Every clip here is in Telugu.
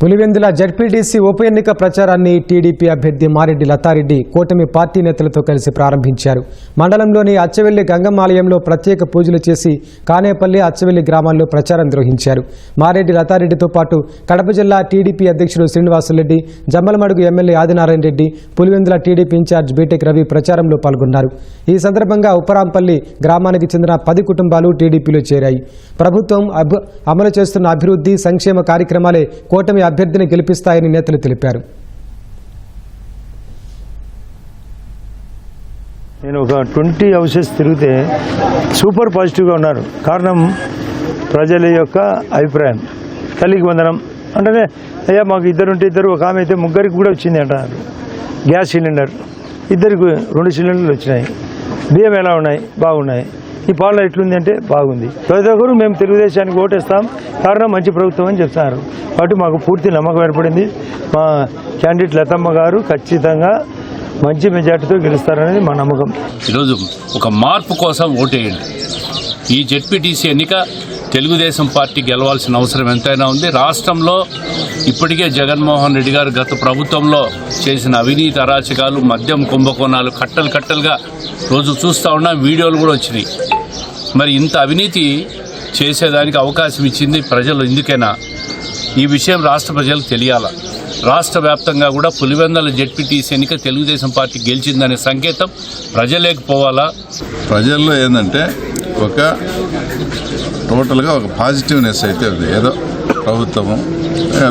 పులివెందుల జడ్పీటీసీ ఉప ఎన్నిక ప్రచారాన్ని టీడీపీ అభ్యర్థి మారెడ్డి లతారెడ్డి కూటమి పార్టీ నేతలతో కలిసి ప్రారంభించారు. మండలంలోని అచ్చవెల్లి గంగమ్మాలయంలో ప్రత్యేక పూజలు చేసి కానేపల్లి అచ్చవెల్లి గ్రామాల్లో ప్రచారం నిర్వహించారు. మారెడ్డి లతారెడ్డితో పాటు కడప జిల్లా టీడీపీ అధ్యక్షుడు Srinivasulu Reddy, Jammalamadugu MLA Adinarayana Reddy, Pulivendula TDP incharge BTech Ravi ప్రచారంలో పాల్గొన్నారు. ఈ సందర్భంగా ఉప్పరాంపల్లి గ్రామానికి చెందిన 10 కుటుంబాలు టీడీపీలో చేరాయి. ప్రభుత్వం అమలు చేస్తున్న అభివృద్ధి సంక్షేమ కార్యక్రమాలే కూటమి అభ్యర్థిని గెలిపిస్తాయని నేతలు తెలిపారు. నేను ఒక 20 హౌసెస్ తిరిగితే సూపర్ పాజిటివ్గా ఉన్నారు. కారణం ప్రజల యొక్క అభిప్రాయం. తల్లికి వందనం అంటే అయ్యా మాకు ఇద్దరు ఉంటే ఇద్దరు, ఒక ఆమె అయితే ముగ్గురికి కూడా వచ్చింది అంటారు. గ్యాస్ సిలిండర్ ఇద్దరికి 2 సిలిండర్లు వచ్చినాయి. బియ్యం ఎలా ఉన్నాయి? బాగున్నాయి. ఈ పాలన ఎట్లుంది అంటే బాగుంది. ప్రతి ఒక్కరు మేము తెలుగుదేశానికి ఓటేస్తాం, కారణం మంచి ప్రభుత్వం అని చెప్తున్నారు. కాబట్టి మాకు పూర్తి నమ్మకం ఏర్పడింది. మా క్యాండిడేట్ లతమ్మ గారు ఖచ్చితంగా మంచి మెజార్టీతో గెలుస్తారనేది మా నమ్మకం. ఈరోజు ఒక మార్పు కోసం ఓటేయండి. ఈ జెడ్పీటీసీ ఎన్నిక తెలుగుదేశం పార్టీ గెలవాల్సిన అవసరం ఎంతైనా ఉంది. రాష్ట్రంలో ఇప్పటికే జగన్మోహన్ రెడ్డి గారు గత ప్రభుత్వంలో చేసిన అవినీతి అరాచకాలు, మద్యం కుంభకోణాలు కట్టలుగా రోజు చూస్తూ ఉన్నాం. వీడియోలు కూడా వచ్చినాయి. మరి ఇంత అవినీతి చేసేదానికి అవకాశం ఇచ్చింది ప్రజలు. ఎందుకైనా ఈ విషయం రాష్ట్ర ప్రజలకు తెలియాల. రాష్ట్ర వ్యాప్తంగా కూడా పులివెందుల జెడ్పీటీసీ ఎన్నిక తెలుగుదేశం పార్టీ గెలిచిందనే సంకేతం ప్రజలేకపోవాలా. ప్రజల్లో ఏంటంటే ఒక టోటల్గా ఒక పాజిటివ్నెస్ అయితే ఉంది. ఏదో ప్రభుత్వము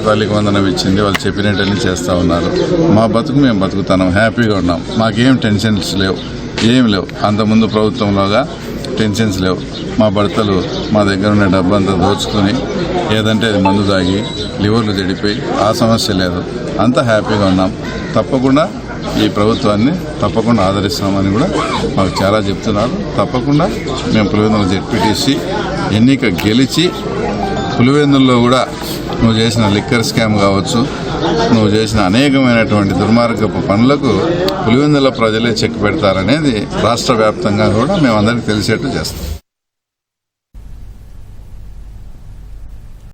తల్లికి వందనం ఇచ్చింది, వాళ్ళు చెప్పినట్టన్నీ చేస్తూ ఉన్నారు. మా బతుకు మేము బతుకుతున్నాం, హ్యాపీగా ఉన్నాం. మాకేం టెన్షన్స్ లేవు, ఏం లేవు. అంతకుముందు ప్రభుత్వంలోగా టెన్షన్స్ లేవు. మా భర్తలు మా దగ్గర ఉన్న డబ్బంతా దోచుకొని ఏదంటే అది మందు తాగి లివర్లు చెడిపోయి ఆ సమస్య లేదు. అంతా హ్యాపీగా ఉన్నాం. తప్పకుండా ఈ ప్రభుత్వాన్ని తప్పకుండా ఆదరిస్తామని కూడా మాకు చాలా చెప్తున్నారు. తప్పకుండా మేము పులివెందుల జెడ్పీటీసీ ఎన్నిక గెలిచి పులివెందుల్లో కూడా నువ్వు చేసిన లిక్కర్ స్కామ్ కావచ్చు, నువ్వు చేసిన అనేకమైనటువంటి దుర్మార్గపు పనులకు పులివెందుల ప్రజలే చెక్ పెడతారనేది రాష్ట్ర వ్యాప్తంగా కూడా మేము అందరికీ తెలిసేట్టు చేస్తాం.